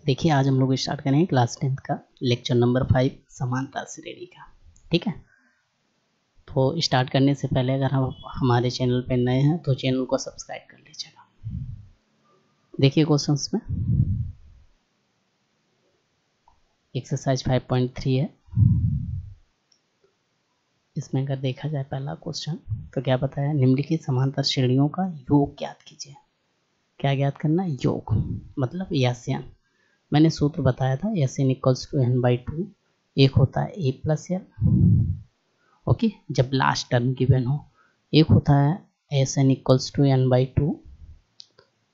देखिए आज हम लोग स्टार्ट करेंगे क्लास 10th का लेक्चर नंबर 5 समांतर श्रेणी का। ठीक है, तो स्टार्ट करने से पहले अगर हम हमारे चैनल पे नए हैं तो चैनल को सब्सक्राइब कर लीजिएगा। देखिए क्वेश्चंस में एक्सरसाइज 5.3 है। इसमें अगर देखा जाए पहला क्वेश्चन तो क्या बताया, निम्नलिखित समांतर श्रेणियों का योग ज्ञात कीजिए। क्या ज्ञात करना, योग मतलब यास्यन। मैंने सूत्र बताया था यास्यन इक्वल्स टू n/2। एक होता है a प्लस एल, ओके, जब लास्ट टर्म गिवन हो। एक होता है S N equals to n/2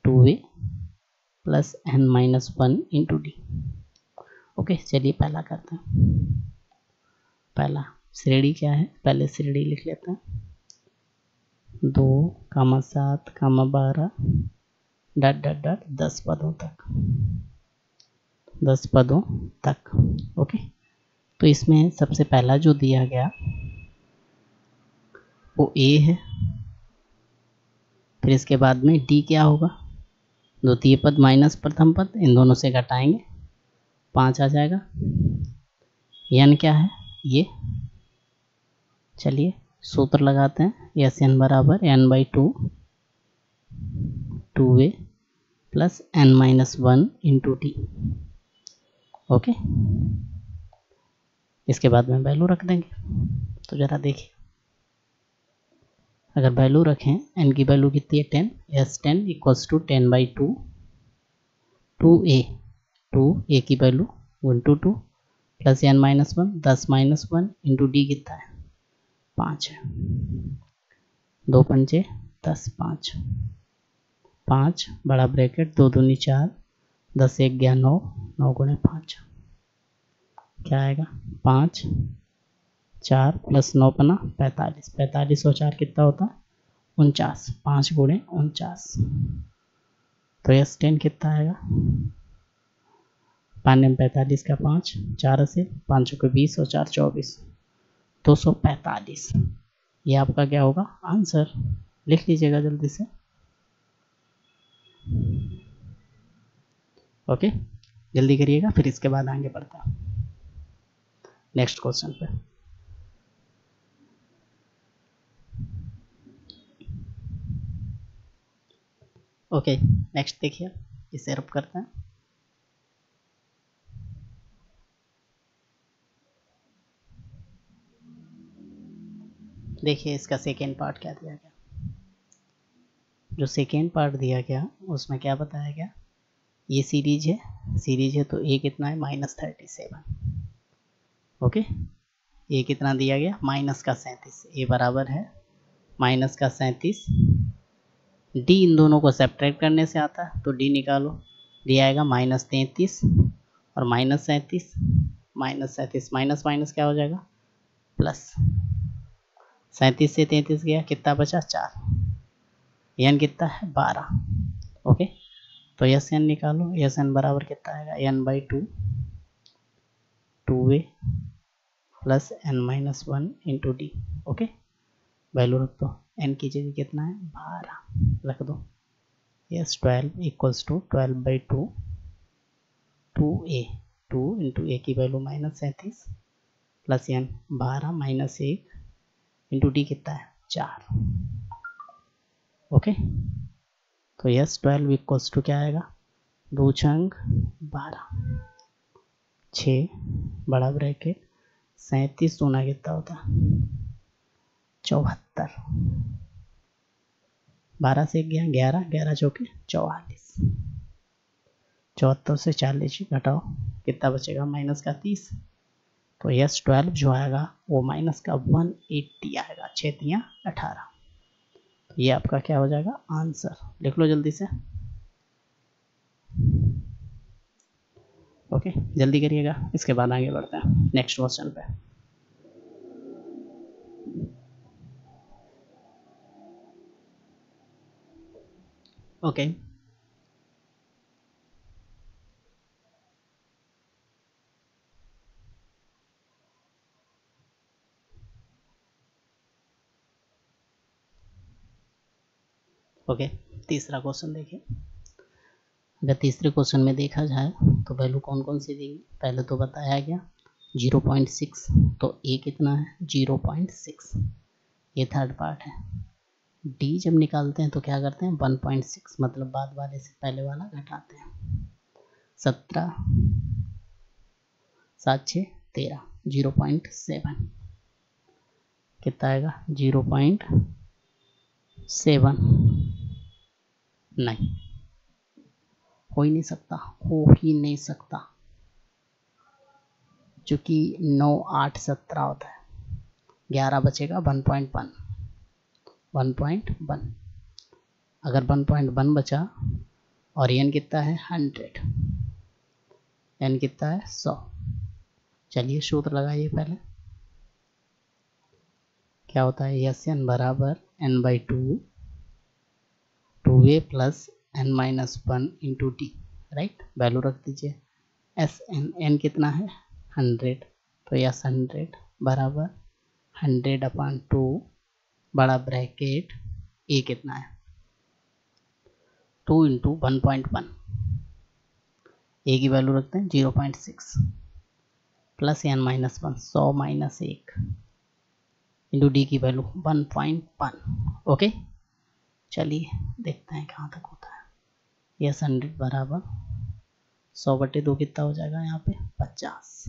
2a plus n-1 into D. Okay, चलिए पहला करते हैं। पहला श्रेणी क्या है, पहले श्रेणी लिख लेते हैं। 2,7,12 डॉट डॉट डॉट 10 पदों तक, 10 पदों तक। ओके, तो इसमें सबसे पहला जो दिया गया वो a है, फिर इसके बाद में d क्या होगा, द्वितीय पद माइनस प्रथम पद, इन दोनों से घटाएंगे 5 आ जाएगा। n क्या है ये, चलिए सूत्र लगाते हैं। एस एन बराबर n/2 2a plus n-1 into D. Okay, इसके बाद में वैल्यू रख देंगे। तो जरा देखिए, अगर वैल्यू रखें, n की वैल्यू कितनी है 10, S 10 equals to 10/2 2a, 2a की value 1/2 plus n-1 10-1 into D कितना है 5 है। 2 पंचे 10, 5 बड़ा ब्रैकेट 2 दूनी 4 10 1 गया 9, 9 गुणे 5 क्या आएगा 5 4 प्लस 9 पना 45, 45 और 4 कितना होता है 49, 5 गुणे 49। तो यस 10 कितना आएगा, 5 में 45 का 5, 4 से 5 को 20 और 4 24, 245। ये आपका क्या होगा आंसर, लिख लीजिएगा जल्दी से। ओके, जल्दी करिएगा, फिर इसके बाद आगे बढ़ते हैं नेक्स्ट क्वेश्चन पे। ओके, नेक्स्ट देखिए, इसे रब करते हैं। देखिए इसका सेकेंड पार्ट क्या दिया गया। जो सेकेंड पार्ट दिया गया उसमें क्या बताया गया, ये सीरीज है तो ए कितना है -37। ओके, ए कितना दिया गया माइनस का 37, ए बराबर है माइनस का 37। डी इन दोनों को सब्ट्रैक्ट करने से आता है, तो डी निकालो, डी आएगा -33 और -37, -37 माइनस माइनस क्या हो जाएगा प्लस। 37 से 33 गया, कितना बचा 4, एन कितना है 12। ओके, तो एस एन निकालो, एस एन बराबर कितना आएगा n/2 2a plus n-1 into D. Okay, value रख दो, n की जगह कितना है 12 रख दो। Yes 12 equals to 12/2 2a, 2 into A की value -37 plus n 12 -1 into D कितना है 4। ओके, तो यस 12 इक्वल्स टू क्या आएगा, 2 छंग 12, 6 बड़ा ब्रैकेट 37 दूना कितना होता है 74, 12 से गया 11, 11 चौके 44, 74 से 40 घटाओ कितना बचेगा माइनस का 30। तो यस 12 जो आएगा वो माइनस का 180 आएगा, 6 18। तो ये आपका क्या हो जाएगा आंसर, लिख लो जल्दी से। ओके, जल्दी करिएगा, इसके बाद आगे बढ़ते हैं नेक्स्ट क्वेश्चन पे। ओके, ओके, तीसरा क्वेश्चन देखिए। अगर तीसरे क्वेश्चन में देखा जाए तो वैल्यू कौन कौन सी दी, पहले तो बताया गया 0.6, तो ए कितना है 0.6, ये थर्ड पार्ट है। डी जब निकालते हैं तो क्या करते हैं 1.6, मतलब बाद वाले से पहले वाला घटाते हैं। 17 7 6 13, 0.7 कितना आएगा 0.7, नहीं हो ही नहीं सकता, हो ही नहीं सकता, क्योंकि 9 8 17 होता है, 11 बचेगा 1.1, 1.1, अगर 1.1 बचा और एन कितना है 100, एन कितना है 100। चलिए सूत्र लगाइए पहले, क्या होता है एस एन बराबर N by 2 2a plus N minus 1 into T, right, value रख दीजिए। एस एन, एन कितना है 100, तो यस 100 बराबर 100/2 बड़ा ब्रैकेट ए कितना है 2 इंटू 1.1, ए की वैल्यू रखते हैं 0.6 plus N minus 1, 100 minus 1 into D की वैल्यू 1.1। ओके, चलिए देखते हैं कहाँ तक होता है। यस 100 बराबर 100/2 कितना हो जाएगा यहाँ पे 50,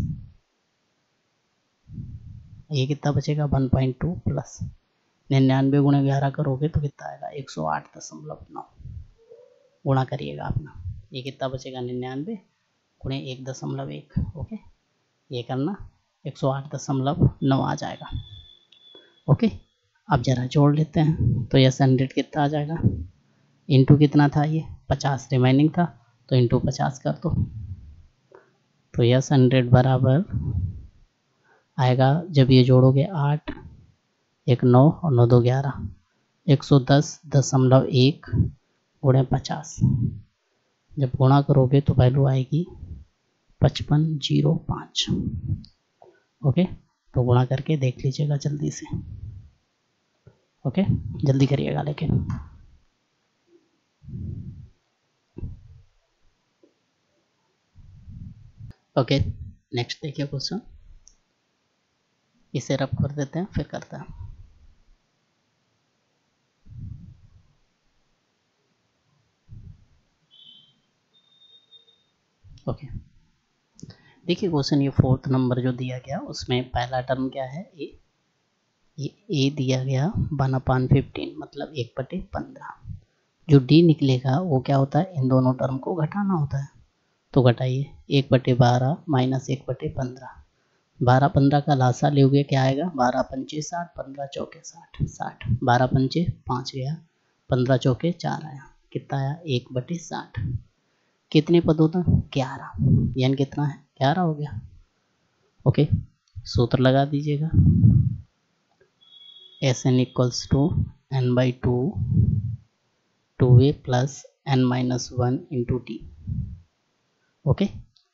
ये कितना बचेगा 1.2 प्लस 99 गुणे 11 करोगे तो कितना आएगा 108.9, गुणा करिएगा अपना, ये कितना बचेगा 99 गुणे 1.1, ओके, ये करना 108.9 आ जाएगा। ओके, अब जरा जोड़ लेते हैं, तो यस 100 कितना आ जाएगा, इंटू कितना था ये 50 रिमाइनिंग था, तो इंटू 50 कर दो, तो यस 100 बराबर आएगा, जब ये जोड़ोगे 8 1 9 और 9 2 11, 110.1 गुणे 50, जब गुणा करोगे तो वैल्यू आएगी 5505। ओके, तो गुणा करके देख लीजिएगा जल्दी से, ओके जल्दी करिएगा लेकिन। ओके, नेक्स्ट देखिए क्वेश्चन, इसे रब कर देते हैं फिर करते हैं। ओके, देखिए क्वेश्चन ये 4th नंबर जो दिया गया उसमें पहला टर्म क्या है ए दिया गया 1/15, मतलब 1/15। जो डी निकलेगा वो क्या होता है, इन दोनों टर्म को घटाना होता है, तो घटाइए 1/12 माइनस 1/15, 12 15 का लासा लोगे क्या आएगा 12 पंचे 60, 15 चौके 60, 60 12 पंचे 5 गया, 15 चौके 4 आया, कितना आया 1/60, कितने पद होता है 11, यानी कितना है 11 हो गया। ओके, सूत्र लगा दीजिएगा, S N equals to N by 2 2a plus N minus 1 into T. Okay,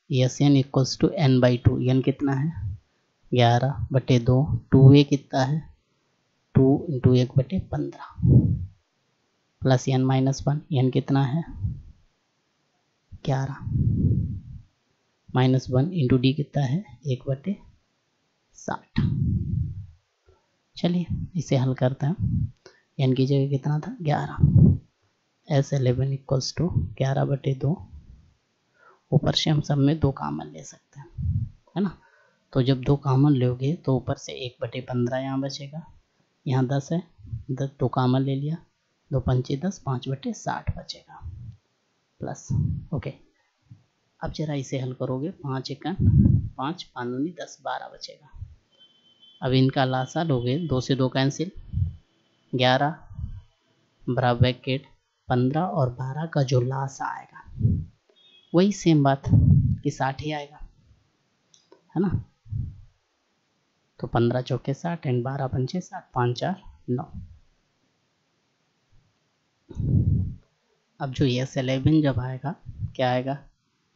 S N equals to N by 2, N कितना है 11/2, 2a कितना है 2 into 1/15 plus N minus 1, N कितना है 11 माइनस 1 इंटू डी कितना है 1/60। चलिए इसे हल करते हैं, एन की जगह कितना था 11, S11 इक्वल्स टू 11/2, ऊपर से हम सब में 2 कामन ले सकते हैं, है ना, तो जब 2 कामन लोगे तो ऊपर से 1/15 यहाँ बचेगा, यहाँ 10 है, 2 कामन ले लिया, 2 पंचे 10, 5/60 बचेगा प्लस। ओके, अब जरा इसे हल करोगे 5 1 5 5 9 10 12 बचेगा। अब इनका लासा लोगे, 2 से 2 कैंसिल, 11 बराबर ब्रैकेट 15 और 12 का जो लासा आएगा वही सेम बात कि 60 ही आएगा, है ना, तो 15 चौके 60 एंड 12 पंचे 60, 5 4 9। अब जो यस 11 जब आएगा क्या आएगा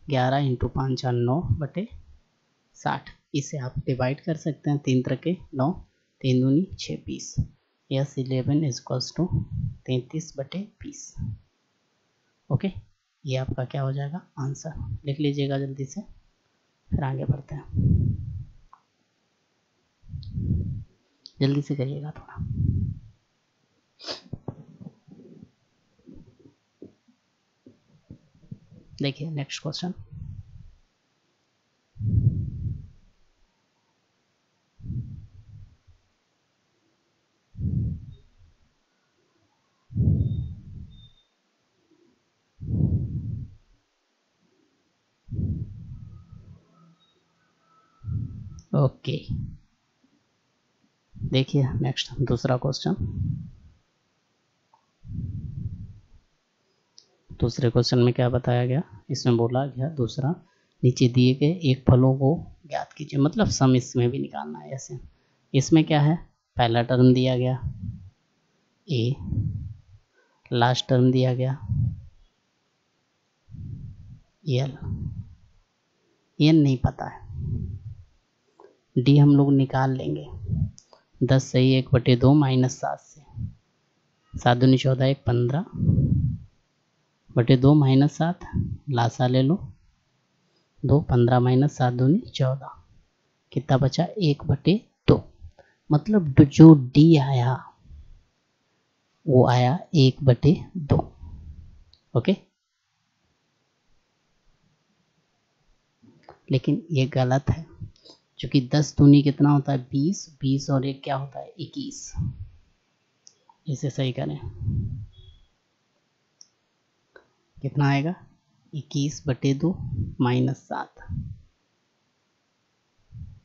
11 इंटू 5 4 9/60, इसे आप डिवाइड कर सकते हैं, 3 3 9, 3 दूनी 6 20, yes 11 is equals to 33/20। Okay, ये आपका क्या हो जाएगा आंसर। लिख लीजिएगा जल्दी से, फिर आगे बढ़ते हैं। जल्दी से करिएगा थोड़ा। देखिए नेक्स्ट क्वेश्चन। ओके देखिए नेक्स्ट दूसरा क्वेश्चन। दूसरे क्वेश्चन में क्या बताया गया, इसमें बोला गया दूसरा, नीचे दिए गए एक फलों को ज्ञात कीजिए, मतलब सम इसमें भी निकालना है ऐसे। इसमें क्या है, पहला टर्म दिया गया ए, लास्ट टर्म दिया गया एल, एन नहीं पता है, डी हम लोग निकाल लेंगे। 10 सही 1/2 -7 से, 7 दूनी 14 1 15/2 -7, लासा ले लो 2, 15 - 7 दूनी 14, कितना बचा 1/2। मतलब जो डी आया वो आया 1/2। ओके, लेकिन ये गलत है, क्योंकि 10 दूनी कितना होता है 20, 20 और 1 क्या होता है 21। इसे सही करें, कितना आएगा 21/2 -7,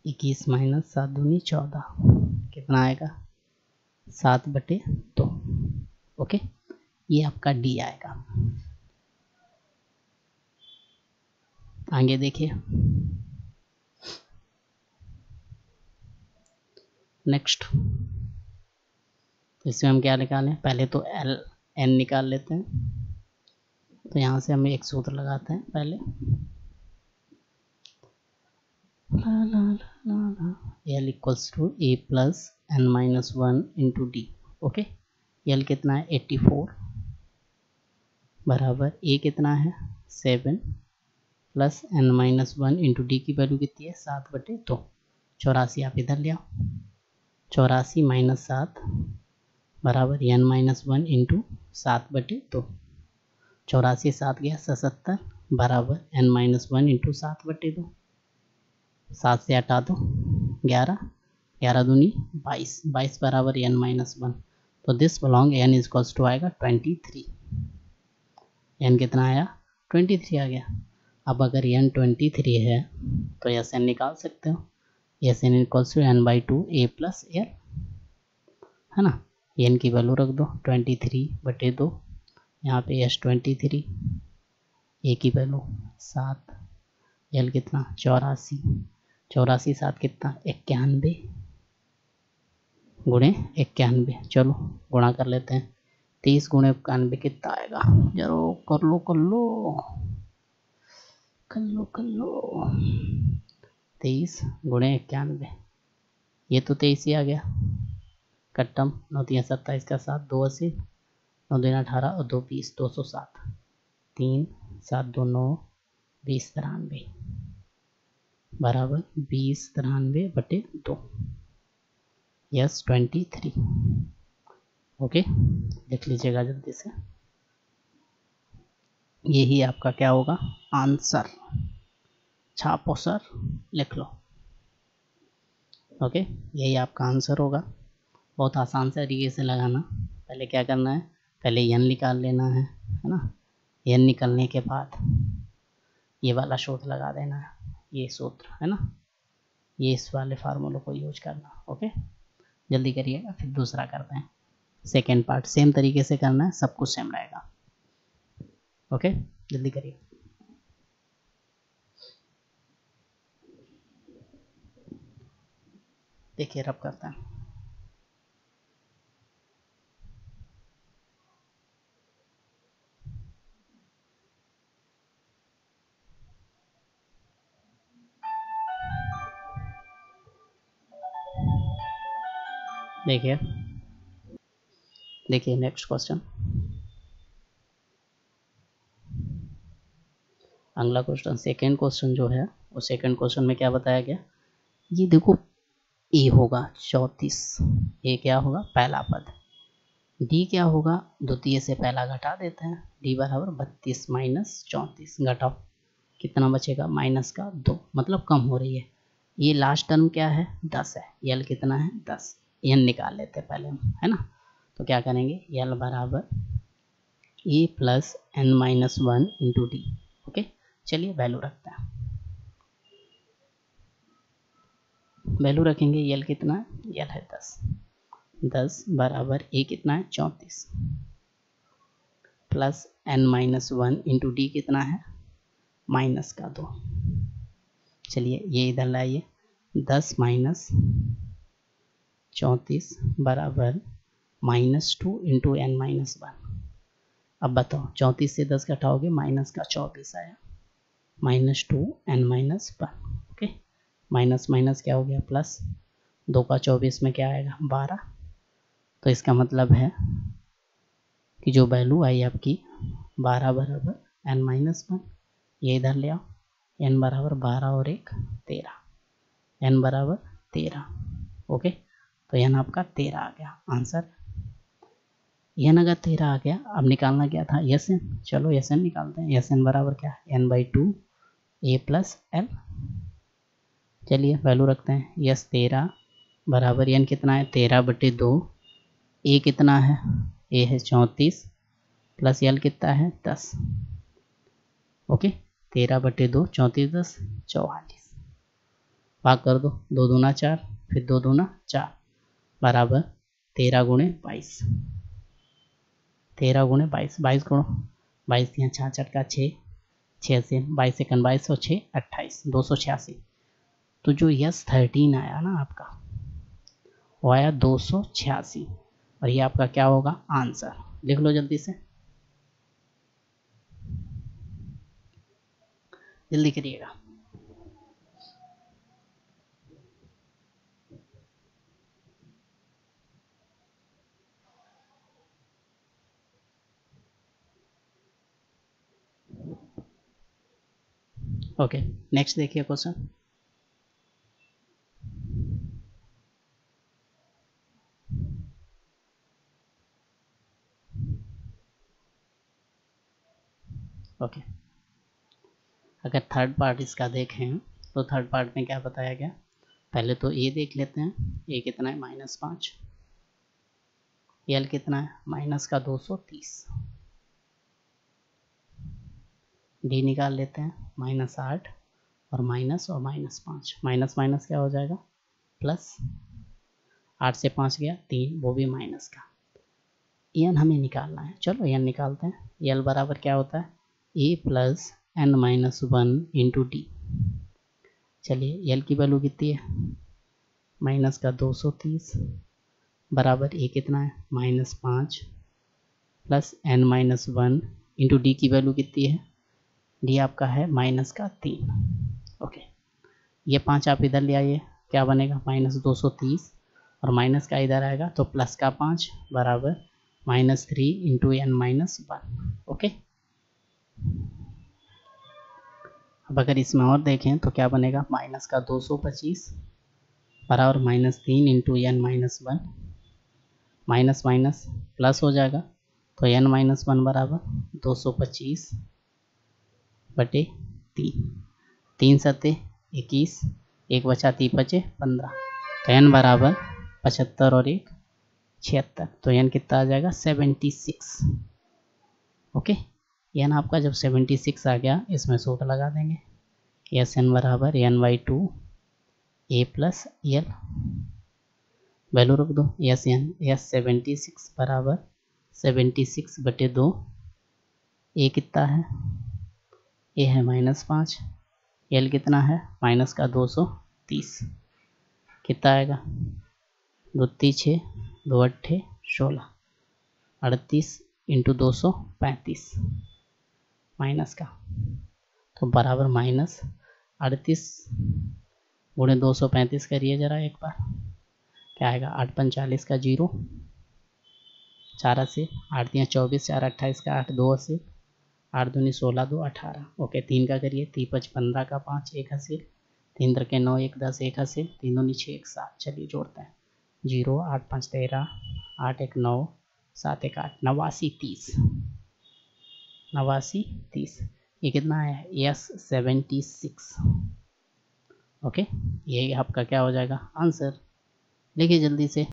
21 - 7 दूनी 14, कितना आएगा 7/2। ओके, ये आपका डी आएगा। आगे देखिए नेक्स्ट। इसमें हम क्या निकालें, पहले तो एल एन निकाल लेते हैं। तो यहाँ से हम एक सूत्र लगाते हैं पहले, L equals to A plus N -1 into D. Okay, L कितना है 84 बराबर ए कितना है 7 प्लस एन -1 इंटू डी की वैल्यू कितनी है 7/2। 84 आप इधर ले आओ, 84 - 7 बराबर एन -1 इंटू 7/2। 84 7 गया 77 बराबर एन -1 इंटू 7/2। 7 से हटा दो 11, 11 दूनी 22, 22 बराबर एन -1। तो this belong N equals to आएगा 23। एन कितना आया 23 आ गया। अब अगर एन 23 है तो एस एन निकाल सकते हो, S N equals to n/2 a plus L, है ना। एन की वैल्यू रख दो 23/2, यहाँ पे एस 23, ए की वैल्यू 7, एल कितना 84, 84 7 कितना 91 गुणे 91। चलो गुणा कर लेते हैं, 30 गुणे 91 कितना आएगा, जरा कर लो 23 गुणे 91, ये तो 23 ही आ गया। कट्टम 9 3 27 का 7, 2 80, 9 2 18 और 2 20, 207, 3 7 2 9 20 93 बराबर 20 93/2, यस 23। ओके, देख लीजिएगा जल्दी से, यही आपका क्या होगा आंसर। छापो सर, लिख लो। ओके, यही आपका आंसर होगा। बहुत आसान से तरीके से लगाना। पहले क्या करना है, पहले एन निकाल लेना है ना। एन निकलने के बाद ये वाला सूत्र लगा देना है, ये सूत्र है ना, ये इस वाले फार्मूले को यूज करना। ओके, जल्दी करिएगा, फिर दूसरा करते हैं। सेकेंड पार्ट सेम तरीके से करना है, सब कुछ सेम रहेगा। ओके, जल्दी करिए। देखिए रब करता है। देखिए देखिए नेक्स्ट क्वेश्चन। अगला क्वेश्चन सेकेंड क्वेश्चन जो है वो सेकेंड क्वेश्चन में क्या बताया गया, ये देखो ए होगा 34, ए क्या होगा पहला पद, डी क्या होगा द्वितीय से पहला घटा देते हैं, डी बराबर 32 माइनस 34, घटाओ कितना बचेगा माइनस का 2, मतलब कम हो रही है। ये लास्ट टर्म क्या है 10 है, यल कितना है 10, एन निकाल लेते हैं पहले हम, है ना। तो क्या करेंगे यल बराबर A plus N minus 1 into D. Okay, चलिए वैल्यू रखते हैं, वैल्यू रखेंगे, यल कितना है, यल है 10 बराबर ए कितना है 34 plus N minus 1 into D कितना है माइनस का 2। चलिए ये इधर लाइए, 10 माइनस 34 बराबर -2 इंटू एन माइनस 1। अब बताओ 34 से 10 घटाओगे माइनस का 24 आया, -2 N minus 1। Okay, minus minus क्या हो गया प्लस, 2 का 24 में क्या आएगा 12। तो इसका मतलब है कि जो वैल्यू आई आपकी 12 बराबर एन माइनस 1, ये इधर ले आओ, एन बराबर 12 और 1 13, एन बराबर 13। ओके, तो एन आपका 13 आ गया आंसर। एन अगर 13 आ गया, अब निकालना क्या था एस एन, चलो एस एन निकालते हैं। एस एन बराबर क्या N by 2 A plus L. चलिए वैल्यू रखते हैं, यस 13 बराबर एन कितना है 13/2, ए कितना है ए है 34 प्लस एल कितना है 10। ओके, 13/2 34 10 44, भाग कर दो, 2 दूना 4 फिर 2 दूना 4 बराबर 13 गुणे 22, 13 गुणे 22, 22 गुणो 22 यहाँ 66 का 6, 6 से 22 सेकंड 22 और 6 28 286। तो जो यस 13 आया ना आपका वो आया 286, और ये आपका क्या होगा आंसर, लिख लो जल्दी से, जल्दी करिएगा। ओके, नेक्स्ट देखिए क्वेश्चन। ओके, अगर थर्ड पार्ट इसका देखें तो थर्ड पार्ट में क्या बताया गया, पहले तो ए देख लेते हैं, ए कितना है -5, एल कितना है माइनस का 230, डी निकाल लेते हैं -8 और -5, माइनस माइनस क्या हो जाएगा प्लस, 8 से 5 गया 3, वो भी माइनस का, एन हमें निकालना है, चलो एन निकालते हैं। एल बराबर क्या होता है A plus N minus 1 into D. चलिए एल की वैल्यू कितनी है माइनस का 230 बराबर ए कितना है -5 plus N minus 1 into D की वैल्यू कितनी है, डी आपका है माइनस का 3। ओके, ये 5 आप इधर ले आइए, क्या बनेगा -230 और माइनस का इधर आएगा तो प्लस का 5 बराबर -3 इंटू एन माइनस 1। ओके, अब अगर इसमें और देखें तो क्या बनेगा माइनस का 225 बराबर -3 into N minus 1, minus minus plus हो जाएगा तो एन माइनस 1 बराबर 225 बटे 3, 3 सत्ते 21, 1 बचा 3 बचे 15, तो एन बराबर 75 और 1 76, तो एन कितना आ जाएगा 76। ओके, एन आपका जब 76 आ गया इसमें सूत्र लगा देंगे, एस एन बराबर N by 2 A plus L, value रख दो, एस एन एस 76 बराबर 76/2, ए कितना है ए है -5, एल कितना है माइनस का 230, कितना आएगा 2 6 2 8 16, 38 इंटू 235 माइनस का, तो बराबर -38 गुणे 235 करिए जरा एक बार, क्या आएगा 8 45 का 0, 4 80 8 3 24 4 28 का 8 2 80 8 दूनी 16, 2 18। ओके 3 का करिए, 3 5 15 का 5 1 हासिल, 3 3 के 9 1 10 1 हासिल, 3 दूनी 6 1 7। चलिए जोड़ते हैं 0 8 5 13 8 1 9 7 1 8 89 30 89 30। ये कितना आया? यस 76। ओके ये आपका क्या हो जाएगा आंसर। देखिए जल्दी से,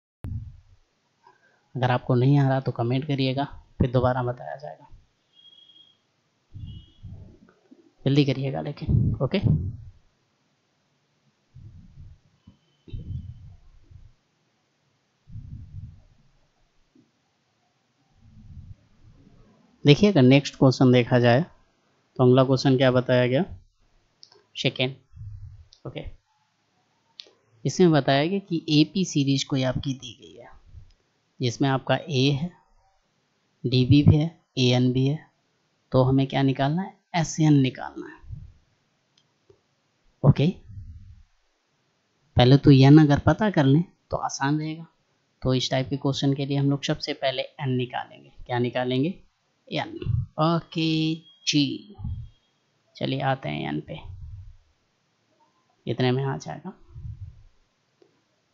अगर आपको नहीं आ रहा तो कमेंट करिएगा, फिर दोबारा बताया जाएगा। जल्दी करिएगा लेकिन। ओके देखिए, अगर नेक्स्ट क्वेश्चन देखा जाए तो अगला क्वेश्चन क्या बताया गया? सेकेंड। ओके इसमें बताया गया कि एपी सीरीज कोई आपकी दी गई है, जिसमें आपका ए है, डीबी भी है, एएन भी है, तो हमें क्या निकालना है? एसएन निकालना है। ओके पहले तो एन अगर पता कर लें तो आसान रहेगा। तो इस टाइप के क्वेश्चन के लिए हम लोग सबसे पहले एन निकालेंगे। क्या निकालेंगे? एन। ओके जी चलिए आते हैं एन पे, इतने में आ जाएगा।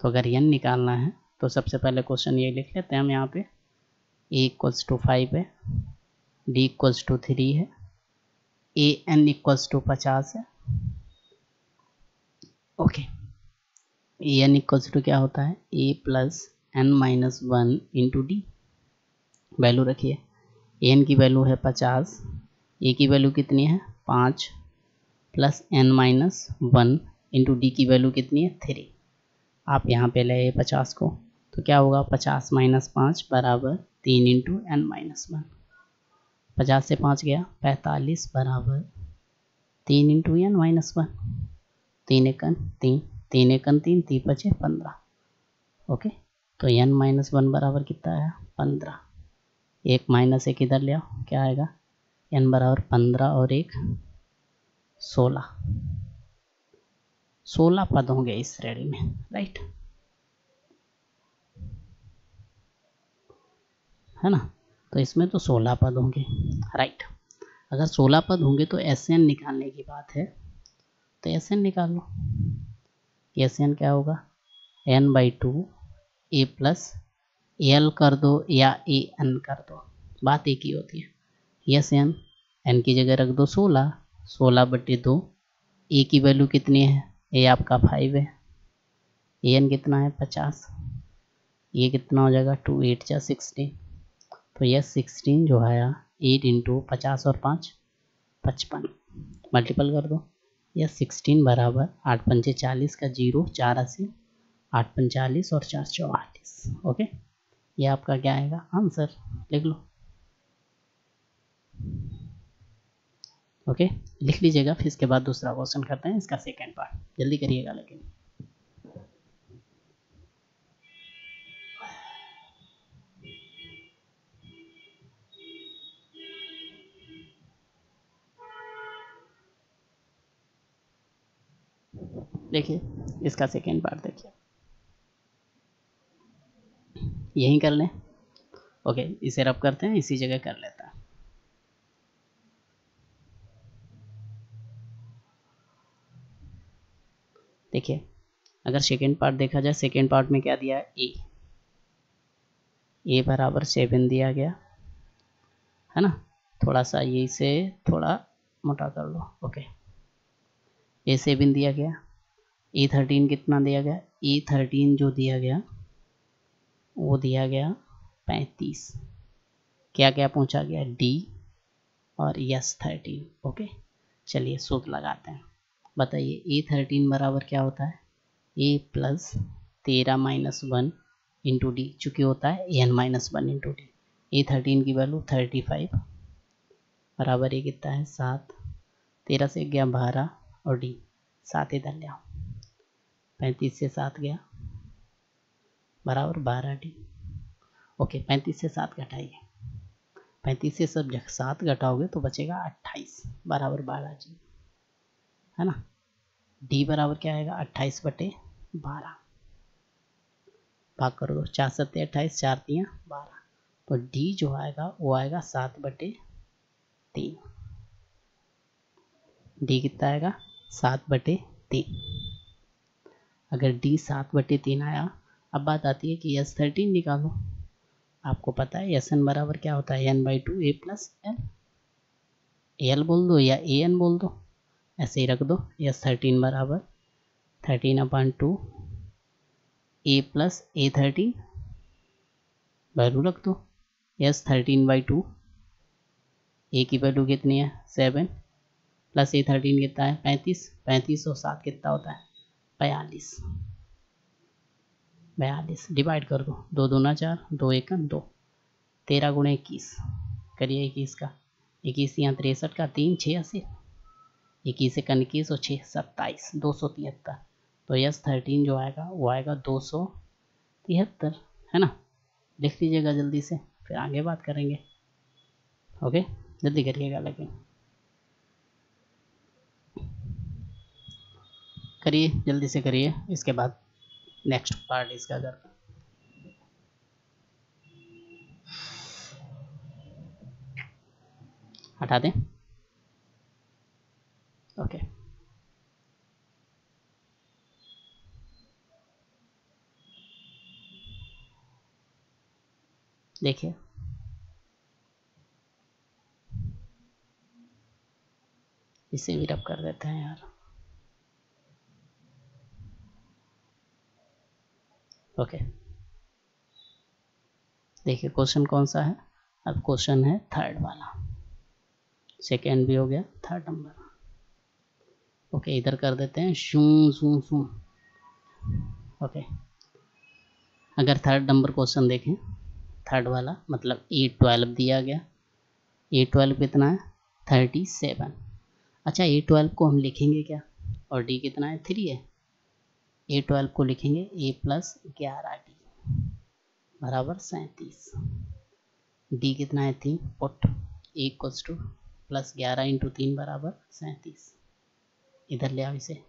तो अगर एन निकालना है तो सबसे पहले क्वेश्चन ये लिख लेते हैं हम यहाँ पे, ए इक्वल्स टू 5 है, डी इक्वल्स टू 3 है, ए एन इक्वल्स टू 50 है। Okay A N equals to क्या होता है? A plus N minus 1 into D. Value रखिए, ए एन की वैल्यू है 50, ए की वैल्यू कितनी है? 5 plus N minus 1 into D की वैल्यू कितनी है? 3। आप यहाँ पे ले 50 को, तो क्या होगा? 50 माइनस 5 बराबर 3 इंटू एन माइनस 1। 50 से 5 गया 45 बराबर 3 इंटू एन माइनस 1। 3 एकन 3, 3 एकन 3, 3 बचे 15। ओके तो एन माइनस 1 बराबर कितना आया? 15। एक माइनस एक इधर ले आओ, क्या आएगा? एन बराबर 15 और 1 16। 16 पद होंगे इस श्रेणी में, राइट है ना? तो इसमें तो 16 पद होंगे, राइट। अगर 16 पद होंगे तो एसएन निकालने की बात है, तो एसएन निकाल लो। एसएन क्या होगा? n/2 ए प्लस एल कर दो या ए एन कर दो, बात एक ही होती है। एसएन एन की जगह रख दो 16, 16/2। ए की वैल्यू कितनी है? ए आपका 5 है, ए एन कितना है? 50। ये कितना हो जाएगा? 2 8 जा 16। तो यह 16 जो आया 8 इंटू 50 और 5 55, मल्टीपल कर दो। यह 16 बराबर 8 पंचे 40 का 0 4 80, 8 45 और 4 44। ओके ये आपका क्या आएगा? आंसर लिख लो। ओके लिख लीजिएगा, फिर इसके बाद दूसरा क्वेश्चन करते हैं, इसका सेकेंड पार्ट। जल्दी करिएगा लेकिन। देखिए इसका सेकेंड पार्ट देखिए, यहीं कर लें। ओके इसे रब करते हैं, इसी जगह कर लेता है। देखिए अगर सेकेंड पार्ट देखा जाए, सेकेंड पार्ट में क्या दिया है? ए बराबर 7 दिया गया है ना। थोड़ा सा ये से थोड़ा मोटा कर लो। ओके ए 7 दिया गया, ए 13 कितना दिया गया? ए 13 जो दिया गया वो दिया गया 35। क्या क्या पूछा गया? डी और यस 13। ओके चलिए सूत्र लगाते हैं। बताइए ए 13 बराबर क्या होता है? A plus 13 minus 1 into D, चूँकि होता है एन माइनस 1 इंटू डी। ए 13 की वैल्यू 35 बराबर ये कितना है? 7। 13 से गया 12 और डी 7 इधर ले आओ, 35 से 7 गया बराबर 12 डी। ओके 35 से 7 घटाइए, 35 से सब 7 घटाओगे तो बचेगा 28 बराबर 12 जी, है ना। डी बराबर क्या आएगा? 28/12। भाग कर दो, 4 7 28, 4 3 12। तो डी जो आएगा वो आएगा 7/3। डी कितना आएगा 7/3। अगर डी 7/3 आया, अब बात आती है कि S13 निकालो। आपको पता है एस एन बराबर क्या होता है n/2 a plus L. L बोल दो या ए एन बोल दो, ऐसे ही रख दो। S13 बराबर 13/2 a प्लस A13 वैल्यू रख दो। S13/2 ए की वैल्यू कितनी है 7 प्लस A13 कितना है 35। 35 और 7 कितना होता है 42। 42 डिवाइड कर दो, 2 दूना 4, 2 एकम 2, 13 गुणे 21 करिए 21 का। 21 यहाँ 63 का 3 6 80, 21 एकम 21 और 6 27, 273। तो S13 जो आएगा वो आएगा 273, है ना। लिख लीजिएगा जल्दी से, फिर आगे बात करेंगे। ओके, जल्दी करिएगा, लेकिन करिए जल्दी से करिए, इसके बाद नेक्स्ट पार्ट इसका करते हैं। हटा दें। ओके, देखिए इसे भी रब कर देते हैं यार। ओके, देखिए क्वेश्चन कौन सा है। अब क्वेश्चन है थर्ड वाला, सेकेंड भी हो गया, थर्ड नंबर। ओके, इधर कर देते हैं शू शू शू। ओके, अगर थर्ड नंबर क्वेश्चन देखें, थर्ड वाला मतलब A12 दिया गया। A12 कितना है 37। अच्छा, A12 को हम लिखेंगे क्या, और D कितना है 3 है। A12 को लिखेंगे A प्लस 11D बराबर 37। D कितना है 3, put A equals two plus 11 into 3 बराबर 37। इधर ले आओ इसे,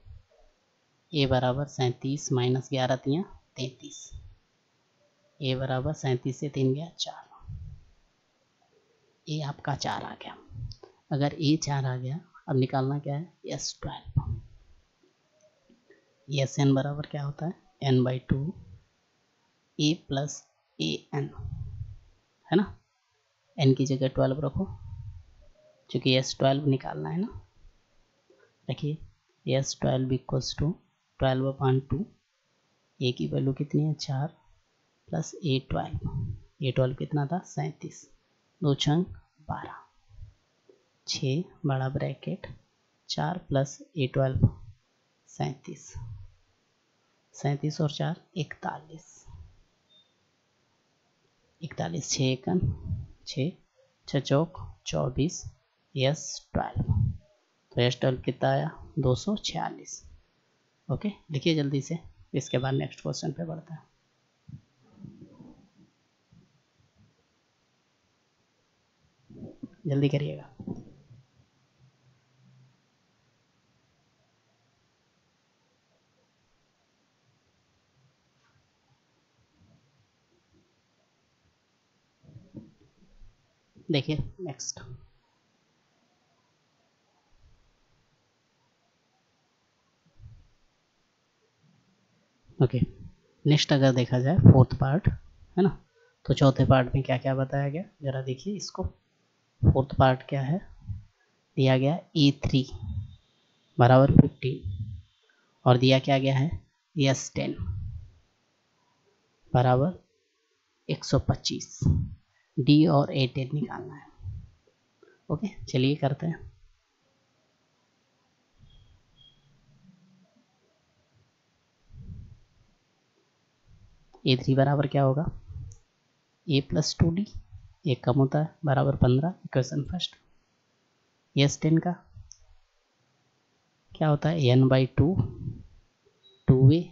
A बराबर 37 माइनस 11 3 33। A बराबर 37 से 3 गया 4। A आपका 4 आ गया। अगर A 4 आ गया, अब निकालना क्या है S12। Sn बराबर क्या होता है n/2 a प्लस an, है ना। n की जगह 12 रखो, क्योंकि S12 निकालना है ना। रखिए S12 इक्वल्स टू 12/2, a की वैल्यू कितनी है 4 प्लस A12 कितना था 37, 2 छंग 12, 6 बड़ा ब्रैकेट 4 प्लस A12 37, 37 और 4 41, 41 6 एकन 6 6 चौक 24, S12। तो S12 कितना आया 246। ओके, लिखिए जल्दी से, इसके बाद नेक्स्ट क्वेश्चन पे बढ़ता है। जल्दी करिएगा। देखिए नेक्स्ट, ओके, नेक्स्ट अगर देखा जाए फोर्थ पार्ट, है ना, तो चौथे पार्ट में क्या क्या बताया गया जरा देखिए इसको। फोर्थ पार्ट क्या है, दिया गया A3 बराबर 15 और दिया क्या गया है S10 बराबर 125। D और A10 निकालना है। ओके, चलिए करते हैं। A3 बराबर क्या होगा A प्लस 2D, एक कम होता है बराबर 15, इक्वेशन फर्स्ट। S10 का क्या होता है n/2 2a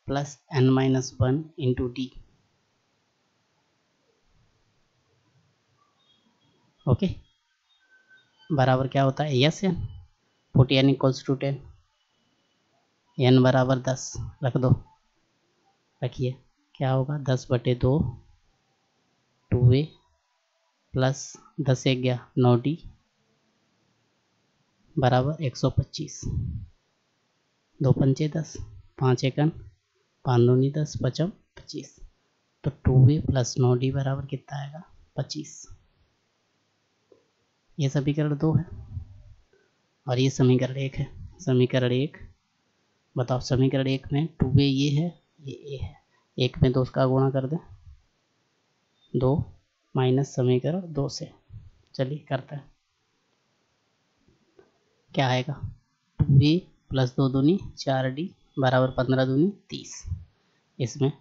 plus n-1 into D। Okay, बराबर क्या होता है Sn, put n equals to 10, n बराबर 10 रख दो। रखिए क्या होगा 10/2 2a प्लस 10 एक गया 9D बराबर 125, 2 पंचे 10, 5 एकन, 5 दूनी 10, 5 25। तो 2a प्लस 9d बराबर कितना आएगा 25। ये समीकरण 2 है और ये समीकरण 1 है। समीकरण 1 बताओ, समीकरण 1 में 2a ये है, ये a है, 1 में 2 का गुणा कर दें, 2 माइनस समीकरण 2 से। चलिए करते हैं, क्या आएगा 2a प्लस 2 दूनी 4d बराबर 15 दूनी 30। इसमें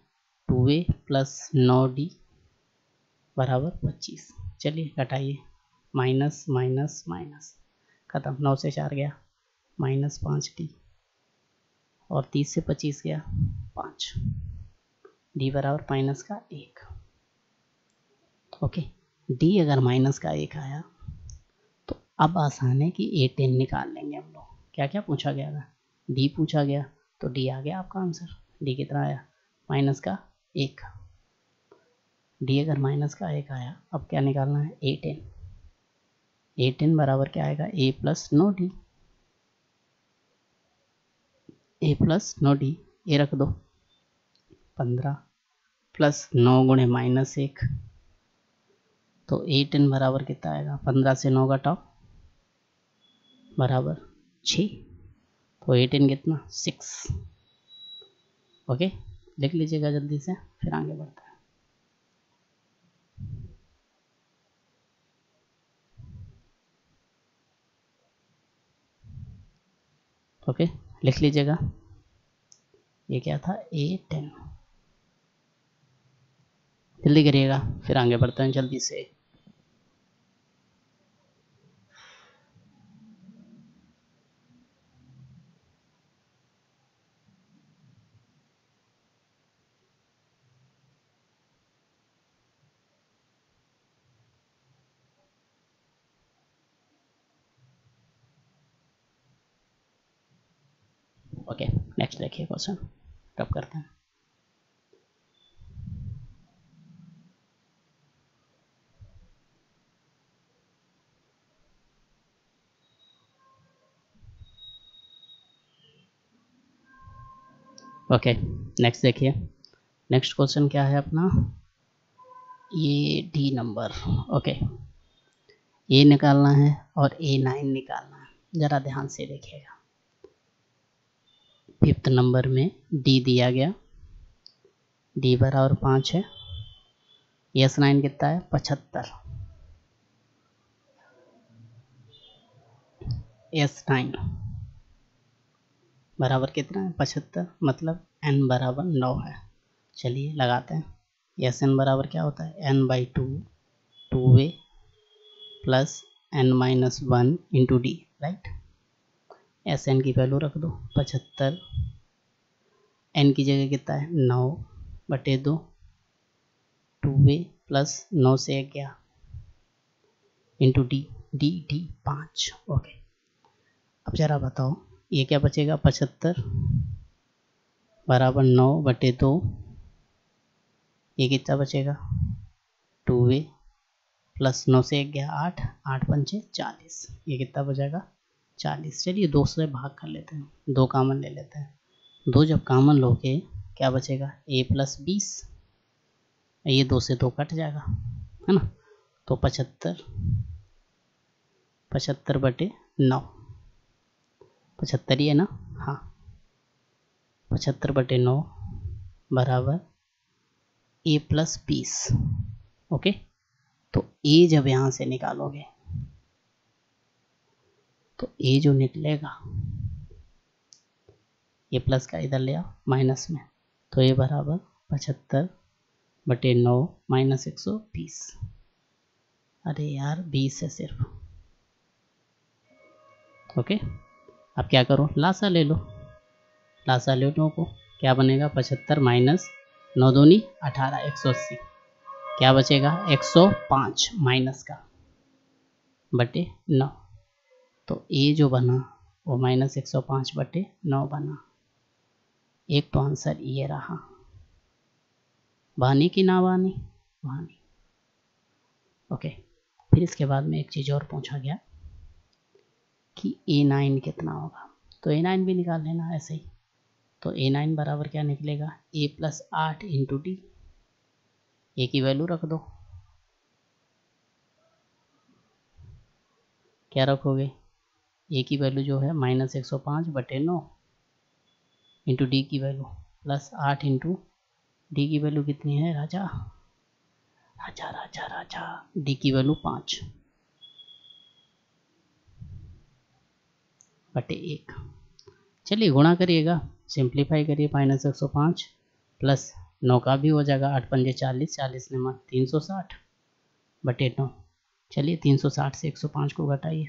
2a प्लस 9d बराबर 25। चलिए घटाइए, माइनस माइनस माइनस खत्म, 9 से 4 गया, माइनस 5d और 30 से 25 गया 5, d बराबर माइनस का 1। ओके, d अगर माइनस का 1 आया तो अब आसान है कि a10 निकाल लेंगे हम लोग। क्या क्या पूछा गया था, d पूछा गया, तो d आ गया आपका आंसर। d कितना आया माइनस का 1। d अगर माइनस का 1 आया, अब क्या निकालना है a10। a10 बराबर क्या आएगा a plus 9d, a plus 9d, ये रख दो 15 प्लस 9 गुणे माइनस 1, तो a10 बराबर कितना आएगा 15 से 9 घटाओ बराबर 6, तो a10 कितना 6। ओके, लिख लीजिएगा जल्दी से, फिर आगे बढ़ते हैं। ओके, लिख लीजिएगा, ये क्या था a10, जल्दी करिएगा, फिर आगे बढ़ते हैं जल्दी से। ओके, नेक्स्ट देखिए क्वेश्चन, टॉप करते हैं। ओके, नेक्स्ट देखिए, नेक्स्ट क्वेश्चन क्या है अपना, ये डी नंबर। ओके, ए निकालना है और A9 निकालना है, जरा ध्यान से देखिएगा। 5th नंबर में डी दिया गया, डी बराबर 5 है, S9 कितना है 75, S9 बराबर कितना है 75, मतलब n बराबर 9 है। चलिए लगाते हैं, Sn बराबर क्या होता है n/2, 2a plus n-1 into D, right. Sn की वैल्यू रख दो 75, n की जगह कितना है 9/2, 2a प्लस 9 से 1 गया इंटू डी, डी 5। ओके, अब जरा बताओ ये क्या बचेगा 75 बराबर 9/2, ये कितना बचेगा 2a प्लस 9 से 1 गया 8, 8 पंचे 40, ये कितना बचेगा 40। चलिए 2 से भाग कर लेते हैं, 2 कामन ले लेते हैं, 2 जब कामन लोगे क्या बचेगा a प्लस 20, ये 2 से 2 कट जाएगा, है ना। तो 75 बटे 9, 75 ही है ना, हाँ 75 बटे 9 बराबर a प्लस 20। ओके, तो a जब यहाँ से निकालोगे तो a जो निकलेगा, ये प्लस का इधर ले आओ माइनस में, तो ये बराबर 75 बटे 9 माइनस 120। अरे यार 20 है सिर्फ। ओके, अब क्या करो लासा ले लो, लासा ले लो को क्या बनेगा 75 माइनस 9 दूनी 18, 180, क्या बचेगा 105 माइनस का बटे 9, तो ए जो बना वो माइनस 105 बटे 9 बना। एक तो आंसर ये रहा, बानी की ना बानी, बानी। ओके, फिर इसके बाद में एक चीज़ और पूछा गया, कि A9 कितना होगा, तो A9 भी निकाल लेना ऐसे ही। तो A9 बराबर क्या निकलेगा, A प्लस 8 इंटू डी। ए की वैल्यू रख दो, क्या रखोगे, ए की वैल्यू जो है -105/9 इंटू डी की वैल्यू प्लस 8 इंटू डी की वैल्यू कितनी है राजा, राजा राजा राजा, डी की वैल्यू 5/1। चलिए गुणा करिएगा, सिंप्लीफाई करिए, -105 प्लस 9 का भी हो जाएगा, 8 पंजे 40, 40 ने 360/9। चलिए 360 से 105 को घटाइए,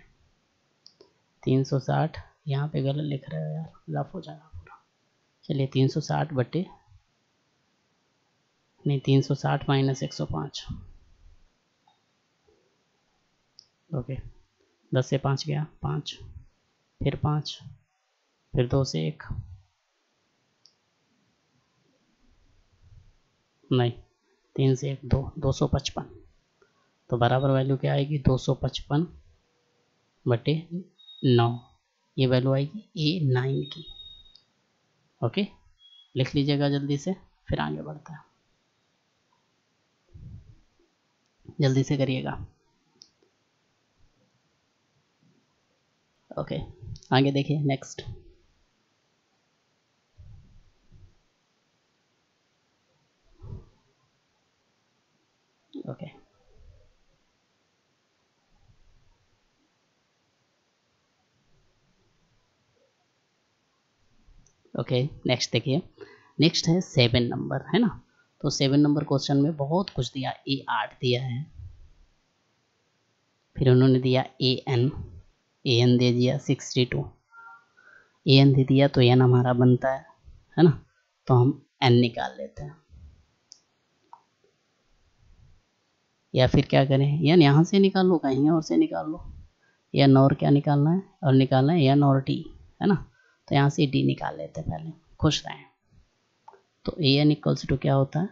360 यहाँ पे गलत लिख रहे हो यार, रफ हो जाएगा पूरा। चलिए 360 नहीं 360 माइनस 105, ओके। 10 से 5 गया 5, फिर 5, फिर 2 से 1, नहीं 3 से 1 2, 255। तो बराबर वैल्यू क्या आएगी, 255/9, ये वैल्यू आएगी A9 की। ओके, लिख लीजिएगा जल्दी से, फिर आगे बढ़ता है, जल्दी से करिएगा। ओके, आगे देखिए नेक्स्ट। ओके ओके, नेक्स्ट देखिए, नेक्स्ट है 7 नंबर, है ना। तो 7 नंबर क्वेश्चन में बहुत कुछ दिया, A8 दिया है, फिर उन्होंने दिया AN दे दिया 62, AN दे दिया तो N हमारा बनता है ना, तो हम N निकाल लेते हैं, या फिर क्या करें, N यहाँ से निकाल लो, कहीं और से निकाल लो, N और क्या निकालना है, और निकालना है N और D, है ना। तो यहाँ से D निकाल लेते हैं पहले, खुश रहें। तो AN इक्वल्स टू क्या होता है,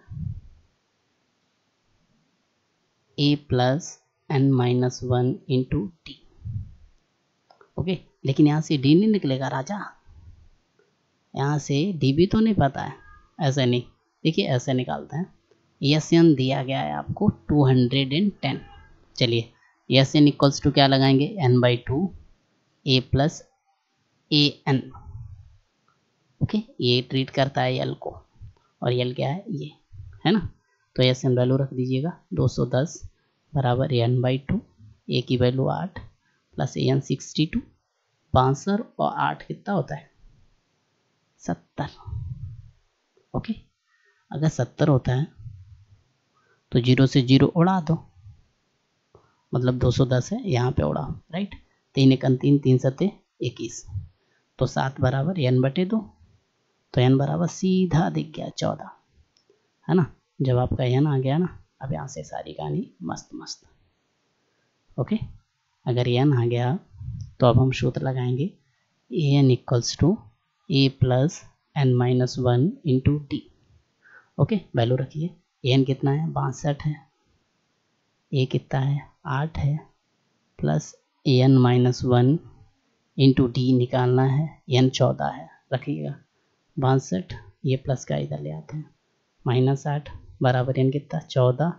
A plus N-1 into D. Okay, लेकिन यहाँ से D नहीं निकलेगा राजा, यहाँ से D भी तो नहीं पता है, ऐसे नहीं, देखिए ऐसे निकालते हैं। SN दिया गया है आपको 210। चलिए SN इक्वल्स टू क्या लगाएंगे, N/2 A plus AN। Okay, ये ट्रीट करता है L को, और L क्या है, ये है ना। तो SN वैल्यू रख दीजिएगा 210 बराबर N/2, A की वैल्यू 8 प्लस AN 62, 62 और 8 कितना होता है, 70। ओके, अगर 70 होता है तो 0 से 0 उड़ा दो, मतलब 210 है, यहाँ पे उड़ाओ, राइट। 3 1 3, 3 7 21, तो 7 बराबर N/2, तो N बराबर सीधा दिख गया 14, है ना। जब आपका N आ गया ना, अब यहाँ से सारी कहानी मस्त मस्त। ओके, अगर N आ गया तो अब हम सूत्र लगाएंगे, AN equals to A plus N-1 into D. Okay, value रखिए, AN कितना है, 62 है, A कितना है, 8 है, प्लस AN-1 इंटू डी निकालना है, N 14 है, रखिएगा 62, ये प्लस का इधर ले आते हैं, -8 बराबर N कितना, 14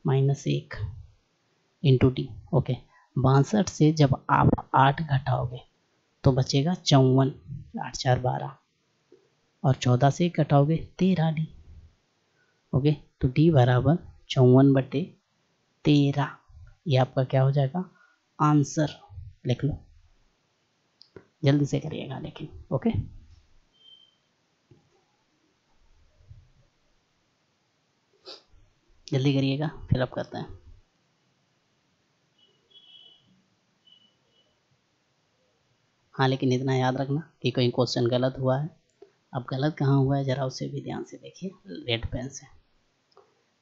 माइनस 1 इंटू डी। ओके, 62 से जब आप 8 घटाओगे तो बचेगा 54, 8 4 12, और 14 से घटाओगे 13 डी। ओके, तो डी बराबर 54/13, ये आपका क्या हो जाएगा, आंसर। लिख लो, जल्दी से करिएगा लेकिन, ओके। जल्दी करिएगा, फिलअप करते हैं। हाँ, लेकिन इतना याद रखना कि कोई क्वेश्चन गलत हुआ है। अब गलत कहाँ हुआ है जरा उसे भी ध्यान से देखिए, रेड पेन से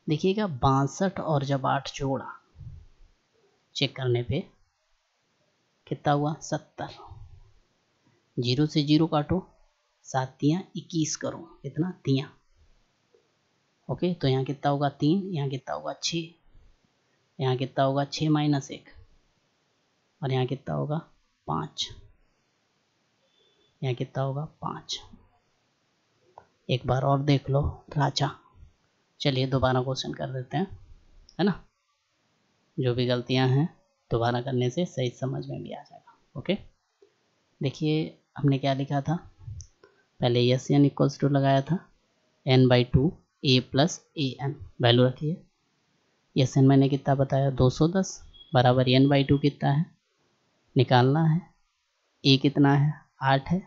देखिएगा। 62 और जब 8 जोड़ा, चेक करने पे कितना हुआ, 70। 0 से 0 काटो, 7 तियाँ 21 करो, कितना, तियाँ। ओके, तो यहाँ कितना होगा 3, यहाँ कितना होगा 6, यहाँ कितना होगा 6 माइनस 1, और यहाँ कितना होगा 5, यहाँ कितना होगा 5। एक बार और देख लो राजा। चलिए दोबारा क्वेश्चन कर देते हैं, है ना। जो भी गलतियां हैं दोबारा करने से सही समझ में भी आ जाएगा। ओके, देखिए हमने क्या लिखा था, पहले एस एन इक्वल्स टू लगाया था n/2 a plus A N, value रखिए। एस एन मैंने कितना बताया 210 बराबर n/2 कितना है निकालना है, a कितना है 8 है,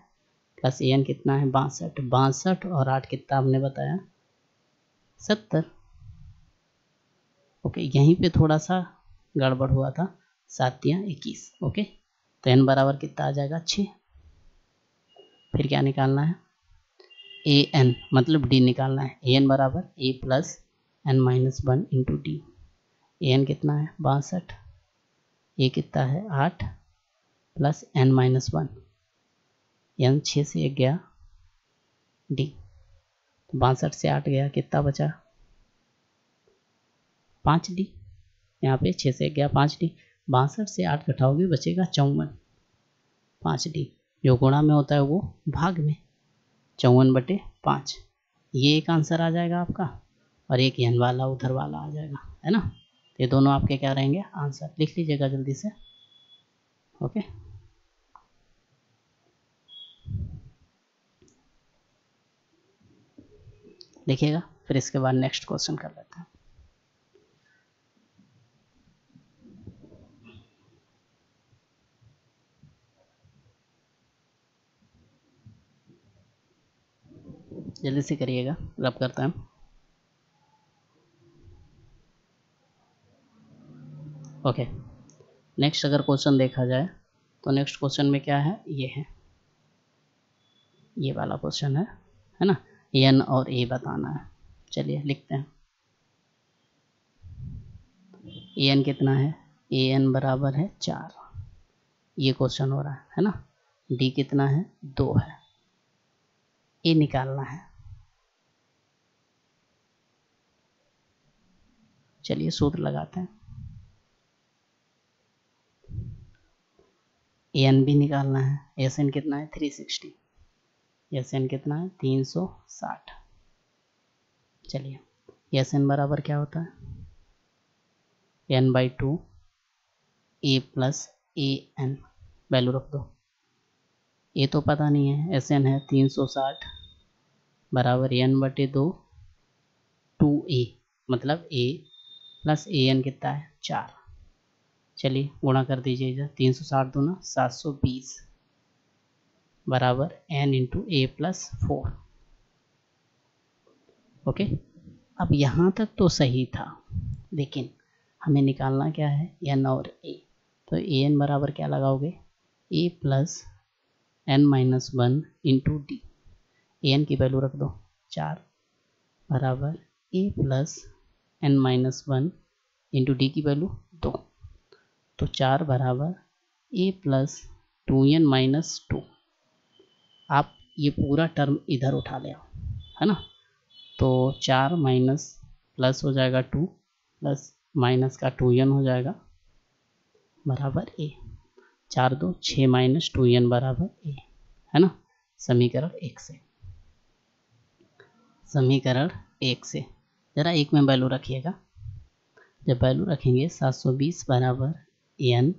प्लस ए एन कितना है 62 और 8 कितना हमने बताया 70। ओके, यहीं पे थोड़ा सा गड़बड़ हुआ था, 7 या 21। ओके, तो n बराबर कितना आ जाएगा 6। फिर क्या निकालना है ए एन, मतलब डी निकालना है। ए एन बराबर A plus n-1 into D. A N कितना है 62, ए कितना है 8 प्लस n-1, n 6 से 1 गया डी, तो 62 से 8 गया कितना बचा 5D। यहाँ पे 6 से 1 गया 5D, 62 से 8 घटाओगे बचेगा 54, 5D। जो गुणा में होता है वो भाग में, 54/5। ये एक आंसर आ जाएगा आपका, और एक n वाला उधर वाला आ जाएगा, है ना। ये दोनों आपके क्या रहेंगे आंसर, लिख लीजिएगा जल्दी से। ओके, लिखिएगा, फिर इसके बाद नेक्स्ट क्वेश्चन कर लेते हैं। जल्दी से करिएगा, रब करता है। ओके, नेक्स्ट अगर क्वेश्चन देखा जाए तो नेक्स्ट क्वेश्चन में क्या है, ये है, ये वाला क्वेश्चन है ना। n और a बताना है। चलिए लिखते हैं। an कितना है, an बराबर है 4, ये क्वेश्चन हो रहा है ना। d कितना है 2 है, a निकालना है। चलिए सूत्र लगाते हैं। an भी निकालना है, sn कितना है 360, sn कितना है 360। चलिए sn बराबर क्या होता है n/2 a plus A N, value रख दो। ए तो पता नहीं है, sn है 360 बराबर n/2 2a, मतलब a प्लस ए एन कितना है 4। चलिए गुणा कर दीजिए इधर, 360 दूना 720 बराबर n इंटू ए प्लस 4। ओके, अब यहाँ तक तो सही था, लेकिन हमें निकालना क्या है n और a। तो ए एन बराबर क्या लगाओगे a plus n-1 into D. A N की वैल्यू रख दो 4 बराबर a plus n-1 into D की वैल्यू 2, तो 4 बराबर a प्लस 2n-2। आप ये पूरा टर्म इधर उठा ले आओ, है ना। तो 4 माइनस प्लस हो जाएगा 2 प्लस माइनस का 2n हो जाएगा बराबर a। 4 2 6 माइनस 2n बराबर a, है ना। समीकरण 1 से, समीकरण 1 से जरा एक में वैल्यू रखिएगा। जब वैल्यू रखेंगे 720 बराबर n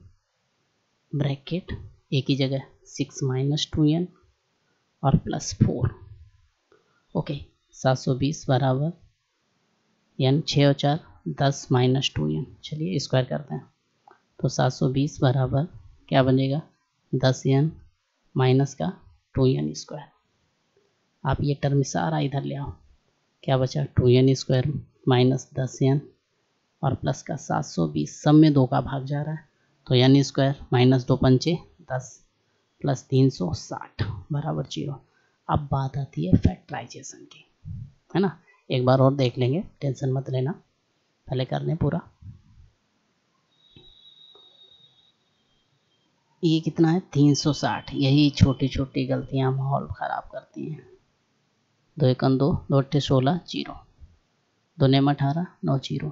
ब्रैकेट a की जगह 6 माइनस 2n और प्लस 4। ओके, 720 बराबर n 6 और 4 10 माइनस 2n। चलिए स्क्वायर करते हैं, तो 720 बराबर क्या बनेगा 10n माइनस का 2n स्क्वायर। आप ये टर्म सारा इधर ले आओ, क्या बचा 2n स्क्वायर माइनस 10n और प्लस का 720, सब में 2 का भाग जा रहा है, तो n स्क्वायर माइनस 2 पंचे 10 प्लस 360 बराबर 0। अब बात आती है फैक्टराइजेशन की, है ना। एक बार और देख लेंगे, टेंशन मत लेना, पहले कर लें पूरा। ये कितना है 360। यही छोटी छोटी गलतियां माहौल खराब करती हैं। 2 1 2 2 8 16 0, 2 9 18 9 0,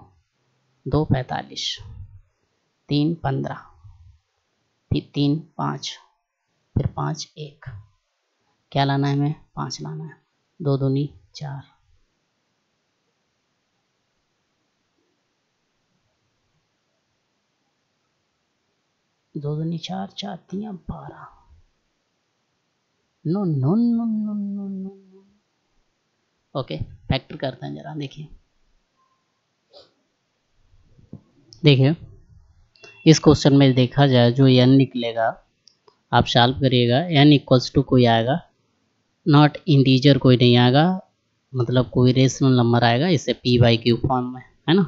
2 45, 3 15, फिर 3 5, फिर 5 1, क्या लाना है हमें? 5 लाना है। 2 दूनी 4, 2 दूनी 4, 4 3 12। No no no no no no. Okay, factor करते हैं जरा। देखिए इस क्वेश्चन में देखा जाए जो n निकलेगा, आप सॉल्व करिएगा, n इक्वल्स टू कोई आएगा, नॉट इंटीजर कोई नहीं आएगा, मतलब कोई रेशनल नंबर आएगा, इसे p/q फॉर्म में, है ना।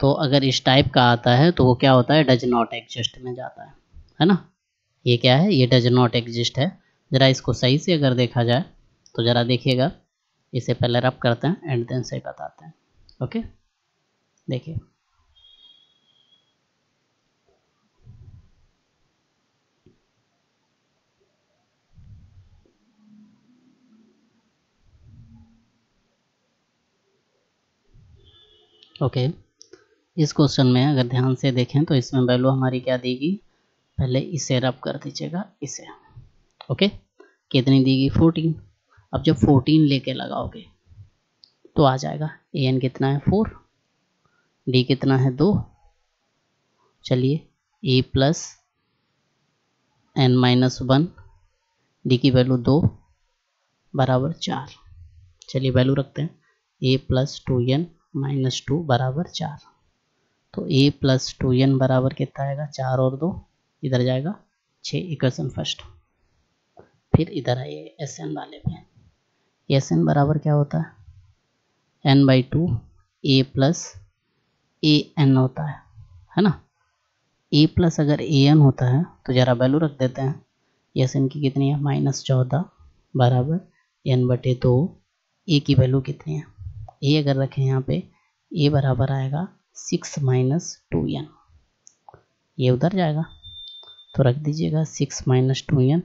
तो अगर इस टाइप का आता है तो वो क्या होता है? डज नॉट एग्जिस्ट में जाता है ना। ये क्या है? ये डज नॉट एग्जिस्ट है। ज़रा इसको सही से अगर देखा जाए तो ज़रा देखिएगा, इसे पहले रब करते हैं एंड देन से बताते हैं। ओके, देखिए ओके, इस क्वेश्चन में अगर ध्यान से देखें तो इसमें वैल्यू हमारी क्या देगी? पहले इसे रब कर दीजिएगा, इसे। ओके, कितनी देगी? 14। अब जब 14 लेके लगाओगे तो आ जाएगा an कितना है? 4, d कितना है? 2। चलिए a प्लस n-1, d की वैल्यू 2 बराबर 4। चलिए वैल्यू रखते हैं, a प्लस 2n-2 बराबर 4। तो a प्लस 2n बराबर कितना आएगा? 4 और 2 इधर जाएगा 6, इक्वेशन फर्स्ट। फिर इधर आइए Sn वाले पे, Sn बराबर क्या होता है? n/2 a प्लस an होता है ना। a प्लस अगर an होता है तो ज़रा वैल्यू रख देते हैं। Sn की कितनी है? -14 बराबर n/2। a की वैल्यू कितनी है? a अगर रखें यहाँ पे, a बराबर आएगा 6 - 2n, ये उधर जाएगा तो रख दीजिएगा 6 - 2n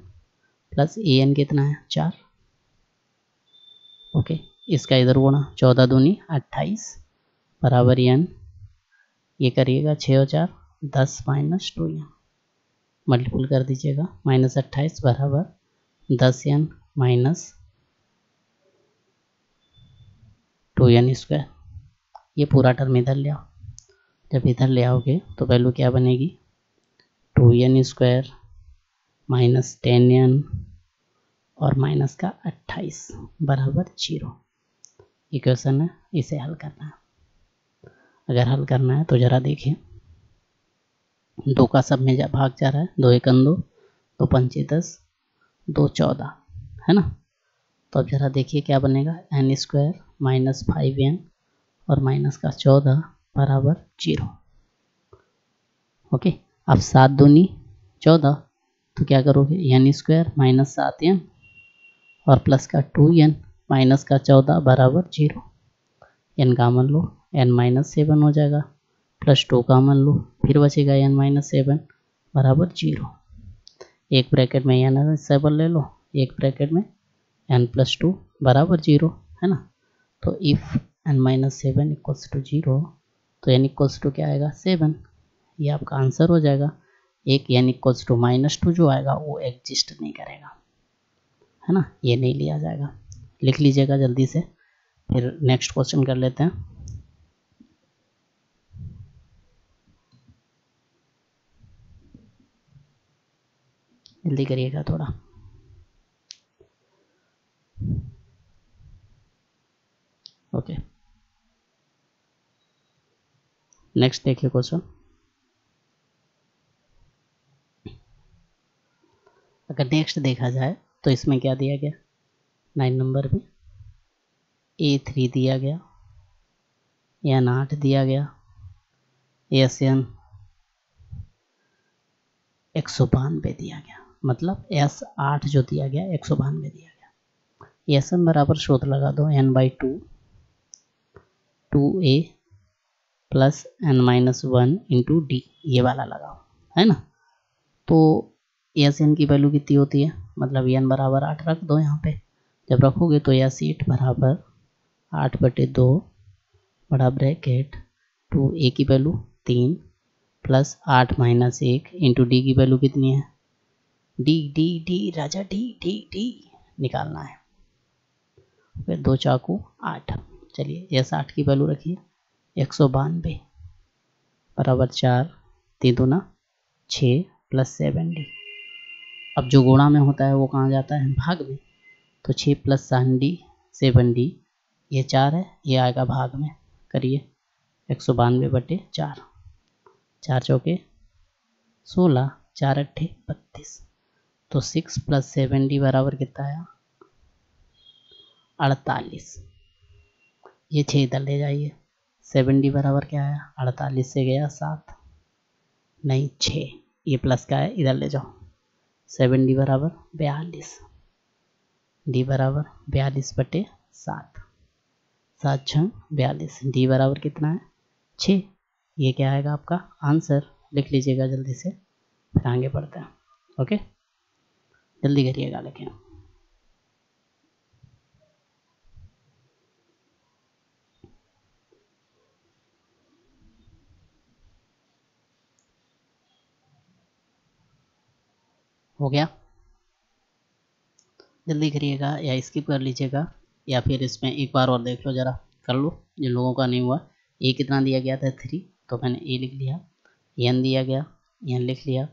प्लस an कितना है? 4। ओके, इसका इधर गुणा, 14 दूनी 28 बराबर n, ये करिएगा 6 और 4 10 - 2n, मल्टीपल कर दीजिएगा, -28 बराबर 10n माइनस 2n स्क्वायर। ये पूरा टर्म इधर ले आओ, जब इधर ले आओगे तो वैल्यू क्या बनेगी? 2n स्क्वायर माइनस 10n और माइनस का 28 बराबर 0। इक्वेशन है, इसे हल करना है। अगर हल करना है तो ज़रा देखिए, 2 का सब में भाग जा रहा है, 2 1 2, 2 5 10, 2 14, है ना। तो अब ज़रा देखिए क्या बनेगा? n स्क्वायर माइनस 5n और माइनस का 14 बराबर 0। ओके, अब 7 दूनी 14, तो क्या करोगे? n स्क्वायर माइनस 7n और प्लस का 2n माइनस का 14 बराबर 0। n कामन लो, n-7 हो जाएगा, प्लस 2 कामन लो, फिर बचेगा n-7 बराबर 0। एक ब्रैकेट में n-7 ले लो, एक ब्रैकेट में n+2 बराबर 0, है ना। तो इफ़ n-7 इक्वल्स टू 0, तो n इक्वल्स टू क्या आएगा? 7। ये आपका आंसर हो जाएगा। एक n इक्वल्स टू -2 जो आएगा वो एग्जिस्ट नहीं करेगा, है ना, ये नहीं लिया जाएगा। लिख लीजिएगा जल्दी से, फिर नेक्स्ट क्वेश्चन कर लेते हैं। जल्दी करिएगा थोड़ा। ओके, नेक्स्ट देखिए क्वेश्चन। अगर नेक्स्ट देखा जाए तो इसमें क्या दिया गया? 9 नंबर में A3 दिया गया, n8 दिया गया, Sn 192 दिया गया, मतलब S8 जो दिया गया 192 दिया गया। Sn बराबर सूत्र लगा दो, n/2 2a plus n-1 into D, ये वाला लगाओ, है ना। तो Sn की वैल्यू कितनी होती है? मतलब n बराबर 8 रख दो यहाँ पे। जब रखोगे तो S8 बराबर 8/2 बड़ा ब्रैकेट 2a की value 3, plus 8 minus 1 into D की वैल्यू कितनी है, डी डी डी राजा डी डी डी निकालना है। फिर 2 चाकू 8, चलिए यह 60 की वैल्यू रखिए, 192 बराबर 4, 3 दूना 6 प्लस 7D। अब जो गुणा में होता है वो कहाँ जाता है, भाग में, तो 6 प्लस 7D ये 4 है, ये आएगा भाग में, करिए 192 बटे 4, 4 चौके 16, 4 अट्ठे 32, तो 6 प्लस 7D बराबर कितना आया, 48। ये 6 इधर ले जाइए, 7D बराबर क्या आया, 48 से गया 7, नहीं 6, ये प्लस का है इधर ले जाओ, 7D बराबर 42, D बराबर 42 बटे 7, 7 6 42, D बराबर कितना है 6। ये क्या आएगा आपका आंसर, लिख लीजिएगा जल्दी से, फिर आगे बढ़ते हैं। ओके, जल्दी करिएगा लेकिन। हो गया, जल्दी करिएगा या स्किप कर लीजिएगा, या फिर इसमें एक बार और देख लो, ज़रा कर लो जिन लोगों का नहीं हुआ। ए कितना दिया गया था 3, तो मैंने ए लिख लिया, एन दिया गया, एन लिख लिया,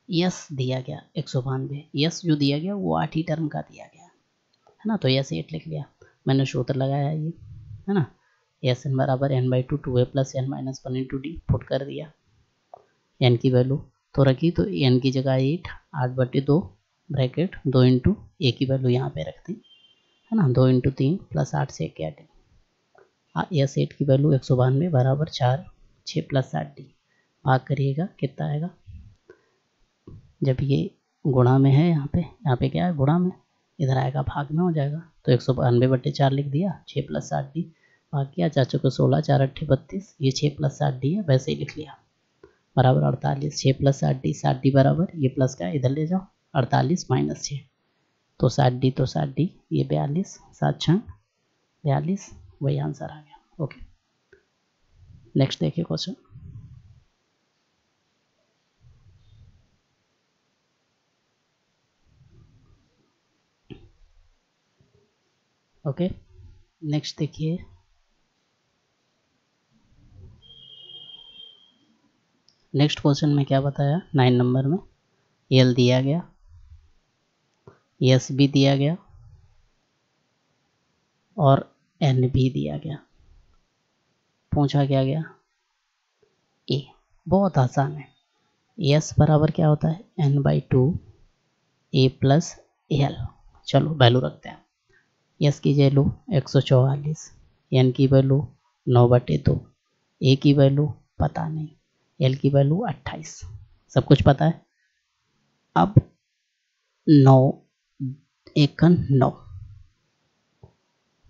यस दिया गया 192, यस जो दिया गया वो 8 ही टर्म का दिया गया है ना, तो यस 8 लिख लिया, मैंने सूत्र लगाया ये है ना, एस एन बराबर n/2 2a plus n minus 1 into D put कर दिया, एन की वैल्यू तो रखी, तो एन की जगह 8 बटे 2 ब्रैकेट 2 इंटू ए की वैल्यू यहाँ पे रख दी है ना, 2 इंटू 3 प्लस 8 से 8, एस 8 की वैल्यू 192 बराबर 4, 6 प्लस 8D, भाग करिएगा कितना आएगा, जब ये गुणा में है यहाँ पे क्या है गुणा में, इधर आएगा भाग में हो जाएगा, तो 192 बटे 4 लिख दिया, 6 प्लस 8D, भाग किया 4 चौके 16, 4 अट्ठे 32, ये 6 प्लस 8D है, वैसे ही लिख लिया, बराबर 48, 6 प्लस 8D, 60D बराबर ये प्लस का इधर ले जाओ, 48 माइनस 6, तो 60D तो 60D, ये 42, 7 6 42, वही आंसर आ गया। ओके, नेक्स्ट देखिए क्वेश्चन। ओके, नेक्स्ट देखिए, नेक्स्ट क्वेश्चन में क्या बताया, 9 नंबर में एल दिया गया, एस भी दिया गया और एन भी दिया गया, पूछा क्या गया ए, बहुत आसान है, एस बराबर क्या होता है n/2 ए प्लस एल, चलो वैल्यू रखते हैं, एस की वैल्यू 144, एन की वैल्यू 9/2, ए की वैल्यू पता नहीं, एल की वैल्यू 28, सब कुछ पता है। अब 9 1 9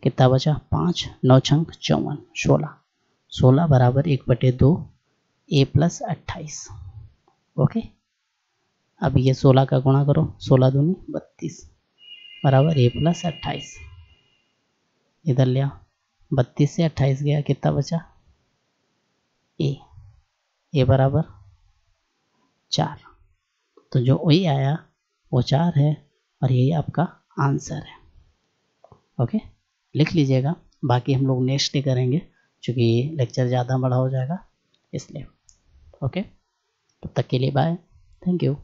कितना बचा 5, 9 छंग 54, 16, 16 बराबर 1/2 ए प्लस 28। ओके, अब ये 16 का गुणा करो, 16 दूनी 32 बराबर ए प्लस 28, इधर लिया 32 से 28 गया, कितना बचा ए बराबर 4, तो जो वही आया वो 4 है और यही आपका आंसर है। ओके, लिख लीजिएगा, बाकी हम लोग नेक्स्ट डे करेंगे क्योंकि ये लेक्चर ज़्यादा बड़ा हो जाएगा इसलिए। ओके, तब तक के लिए बाय, थैंक यू।